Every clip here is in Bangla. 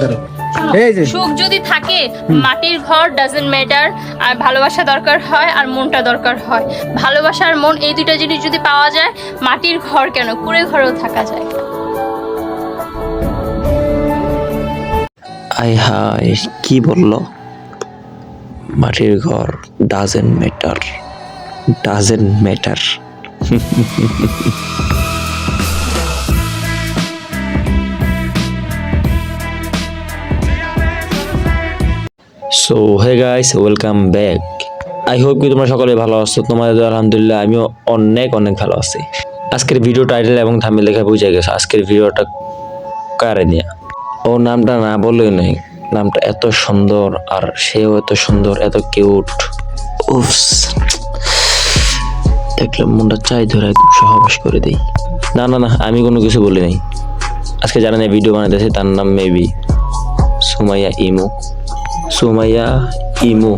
ধরো এই যে সুখ যদি থাকে মাটির ঘর ডাজন্ট ম্যাটার, আর ভালোবাসা দরকার হয় আর মনটা দরকার হয়। ভালোবাসা আর মন এই দুটো জিনিস যদি পাওয়া যায়, মাটির ঘর কেন কুড়ে ঘরেও থাকা যায়। আয় হায় কি বললো, মাটির ঘর doesn't matter, doesn't matter. So hey guys, welcome back. I hope কি তোমরা সকলে ভালো আছো। তোমাদের আলহামদুলিল্লাহ আমিও অনেক অনেক ভালো আছি। আজকের ভিডিও টাইটেল এবং থাম্বনেল দেখে বুঝে গেছো আজকের ভিডিওটা কারে নিয়ে। ও নামটা না বললেই নেই, নামটা এত সুন্দর আর সেও এত সুন্দর, এত কিউট। উফস, দেখলাম মনটা চাই ধরে একদম সহবাস করে দেই। না না না, আমি কোনো কিছু বলি নাই। আজকে যারা নিয়ে ভিডিও বানাইতেছে তার নাম মেবি সুমাইয়া ইমু। সুমাইয়া ইমু,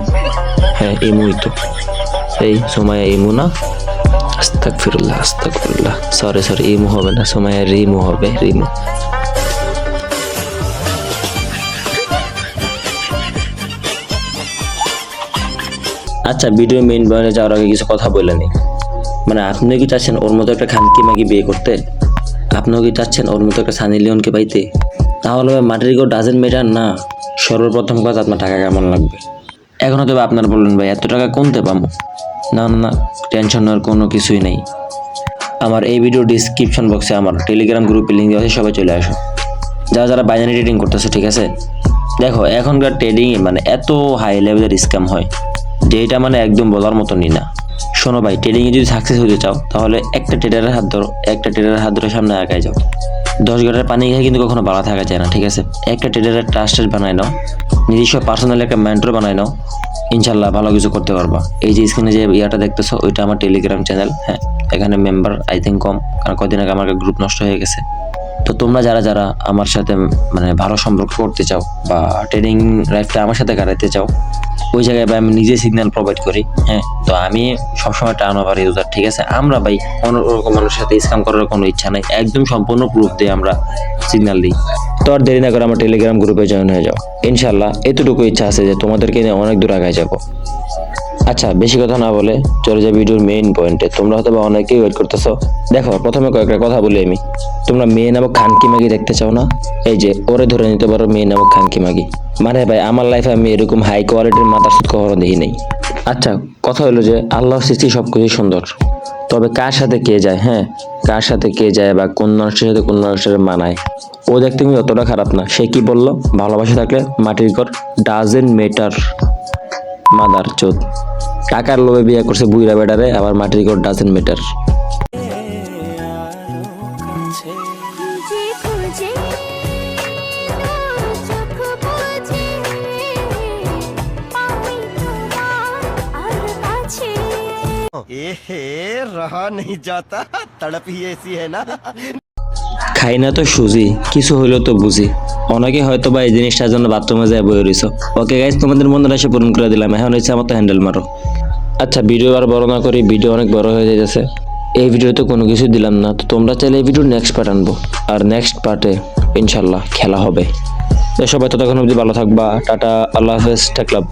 হ্যাঁ ইমুই তো, এই সুমাইয়া ইমু না? আস্তাগফিরুল্লাহ আস্তাগফিরুল্লাহ, সরি সরি, ইমু হবে না, সুমাইয়া রিমু হবে, রিমু। আচ্ছা, ভিডিও মেইন পয়েন্টে যাওয়ার আগে কিছু কথা বলে নিই। মানে আপনিও কি চাচ্ছেন ওর মতো একটা খানকি মাগি বিয়ে করতে? আপনিও কি চাচ্ছেন ওর মতো একটা সানি লিওনকে পাইতে? তাহলে মাটির ঘর ডাজেন্ট ম্যাটার না। সর্বপ্রথম কথা, আপনার টাকা কেমন লাগবে? এখন হয়তো আপনার বললেন ভাই এত টাকা কোনতে পাবো? না না না, টেনশন নেওয়ার কোনো কিছুই নেই। আমার এই ভিডিও ডিসক্রিপশন বক্সে আমার টেলিগ্রাম গ্রুপে লিঙ্ক দেওয়া আছে, সবাই চলে আসো। যারা যারা বাইনারি ট্রেডিং করতেছে, ঠিক আছে? দেখো এখনকার ট্রেডিংয়ে মানে এত হাই লেভেলের স্ক্যাম হয় যে এটা মানে একদম বলার মতনই না। শোনো ভাই, ট্রেডিংয়ে যদি সাকসেস হতে চাও তাহলে একটা ট্রেডারের হাত ধরো, একটা ট্রেডারের হাত ধরে সামনে আগায় যাও। 10 ঘন্টার পানি খেয়ে কিন্তু কখনো বাড়া থাকা যায় না, ঠিক আছে? একটা ট্রেডারের ট্রাস্টেড বানায় নাও, নিজস্ব পার্সোনাল একটা মেন্টর বানায় নাও, ইনশাল্লাহ ভালো কিছু করতে পারবা। এই যে স্ক্রিনে যে ইয়াটা দেখতেছো, ওইটা আমার টেলিগ্রাম চ্যানেল। হ্যাঁ, এখানে মেম্বার আই থিঙ্ক কম, কারণ কদিন আগে আমার গ্রুপ নষ্ট হয়ে গেছে। তো তোমরা যারা যারা আমার সাথে মানে ভালো সম্পর্ক করতে চাও বা ট্রেডিং লাইফটা আমার সাথে কাটাতে চাও, ওই জায়গায় ভাই আমি নিজে সিগন্যাল প্রোভাইড করি। হ্যাঁ, তো আমি সবসময় টার্ন ওভার ইউজার, ঠিক আছে? আমরা ভাই কোনো রকম মানুষের সাথে স্ক্যাম করার কোনো ইচ্ছা নাই, একদম সম্পূর্ণ প্রুফ দিয়ে আমরা সিগন্যাল দিই। তো আর দেরি না করে আমার টেলিগ্রাম গ্রুপে জয়েন হয়ে যাও। ইনশাল্লাহ এতটুকু ইচ্ছা আছে যে তোমাদেরকে নিয়ে অনেক দূর আগায় যাবো। আচ্ছা, বেশি কথা না বলে চলে যাই ভিডিওর মেইন পয়েন্টে। তোমরা হয়তো বা অনেকেই ওয়েট করতেছো। দেখো, প্রথমে কয়েকটা কথা বলি আমি। তোমরা মেয়ে নামক খানকি মাগি দেখতে চাও না? এই যে ওরে ধরে নিতে পারো মেয়ে নামক খানকি মাগি। মানে ভাই আমার লাইফে আমি এরকম হাই কোয়ালিটির মাথার সুদ কখনো দেখি নাই। আচ্ছা, কথা হলো যে আল্লাহর সৃষ্টি সবকিছু সুন্দর, তবে কার সাথে কে যায়, হ্যাঁ কার সাথে কে যায় বা কোন মানুষের সাথে কোন মানুষের মানায়, ও দেখতে কিন্তু অতটা খারাপ না। সে কি বললো, ভালোবাসা থাকলে মাটির ঘর ডাজেন্ট ম্যাটার। মাদার চোদ, টাকার লোভে বিয়ে করছে বুইরা বেটারে, আবার মাটির ঘর ডাজেন্ট ম্যাটার। रहा नहीं जाता, तड़प ही ऐसी है ना। খাই না তো সুজি, কিছু হইলো তো বুঝি। অনেকে হয়তো বা এই জিনিসটার জন্য বাথরুমে যায় বয়ে রইছো। ওকে গাইস, তোমাদের মনের আশা পূরণ করে দিলাম। এখন হচ্ছে আমার তো হ্যান্ডেল মারো। আচ্ছা, ভিডিও আর বড় না করি, ভিডিও অনেক বড় হয়ে যাইতেছে। এই ভিডিওতে কোনো কিছু দিলাম না, তো তোমরা চাইলে এই ভিডিও নেক্সট পার্ট আনবো, আর নেক্সট পার্টে ইনশাল্লাহ খেলা হবে। তো সবাই ততক্ষণ অবধি ভালো থাকবা। টাটা, আল্লাহ হাফেজ, টেক লাভ।